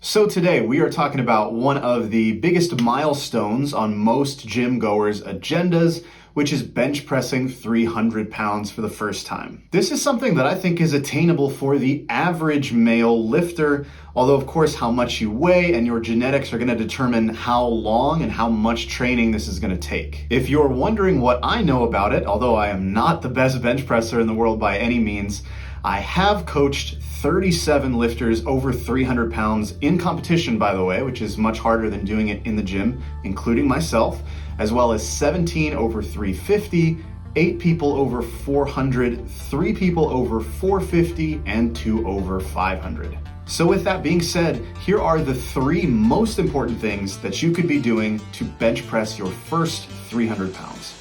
So today we are talking about one of the biggest milestones on most gym goers' agendas, which is bench pressing 300 pounds for the first time. This is something that I think is attainable for the average male lifter, although of course how much you weigh and your genetics are going to determine how long and how much training this is going to take. If you're wondering what I know about it, although I am not the best bench presser in the world by any means, I have coached 37 lifters over 300 pounds in competition, by the way, which is much harder than doing it in the gym, including myself, as well as 17 over 350, 8 people over 400, 3 people over 450, and 2 over 500. So with that being said, here are the 3 most important things that you could be doing to bench press your first 300 pounds.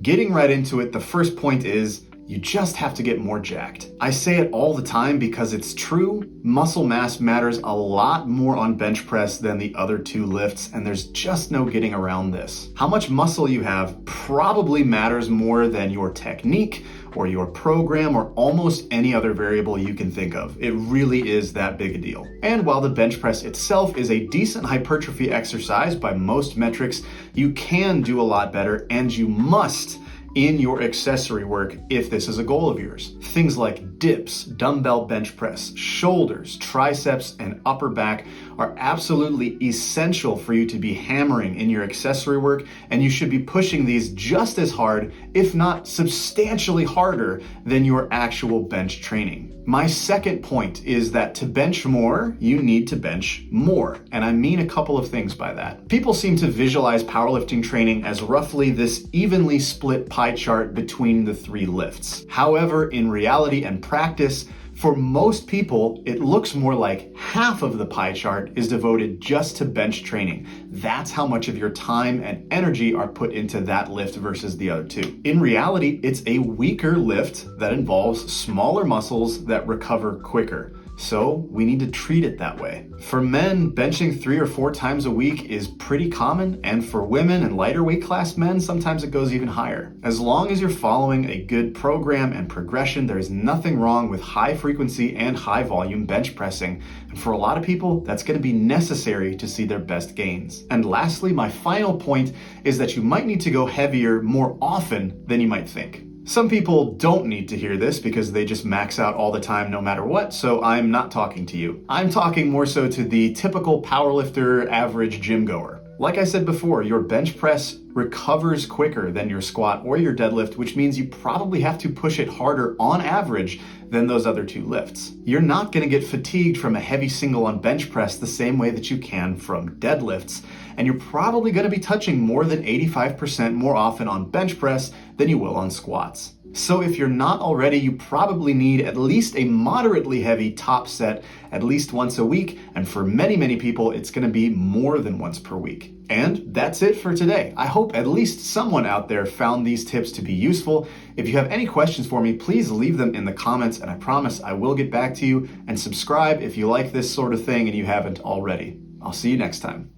Getting right into it, the first point is you just have to get more jacked. I say it all the time because it's true. Muscle mass matters a lot more on bench press than the other 2 lifts, and there's just no getting around this. How much muscle you have probably matters more than your technique or your program or almost any other variable you can think of. It really is that big a deal. And while the bench press itself is a decent hypertrophy exercise by most metrics, you can do a lot better, and you must in your accessory work if this is a goal of yours. Things like dips, dumbbell bench press, shoulders, triceps, and upper back are absolutely essential for you to be hammering in your accessory work, and you should be pushing these just as hard, if not substantially harder, than your actual bench training. My second point is that to bench more, you need to bench more. And I mean a couple of things by that. People seem to visualize powerlifting training as roughly this evenly split pie chart between the 3 lifts. However, in reality and practice, for most people, it looks more like half of the pie chart is devoted just to bench training. That's how much of your time and energy are put into that lift versus the other 2. In reality, it's a weaker lift that involves smaller muscles that recover quicker. So we need to treat it that way. For men, benching 3 or 4 times a week is pretty common, and for women and lighter weight class men, sometimes it goes even higher. As long as you're following a good program and progression, there is nothing wrong with high frequency and high volume bench pressing. And for a lot of people, that's going to be necessary to see their best gains. And lastly, my final point is that you might need to go heavier more often than you might think. Some people don't need to hear this because they just max out all the time no matter what, so I'm not talking to you. I'm talking more so to the typical powerlifter average gym goer. Like I said before, your bench press recovers quicker than your squat or your deadlift, which means you probably have to push it harder on average than those other 2 lifts. You're not going to get fatigued from a heavy single on bench press the same way that you can from deadlifts, and you're probably going to be touching more than 85% more often on bench press than you will on squats. So if you're not already, you probably need at least a moderately heavy top set at least once a week, and for many people, it's going to be more than once per week. And that's it for today. I hope at least someone out there found these tips to be useful. If you have any questions for me, please leave them in the comments, and I promise I will get back to you. And subscribe if you like this sort of thing and you haven't already. I'll see you next time.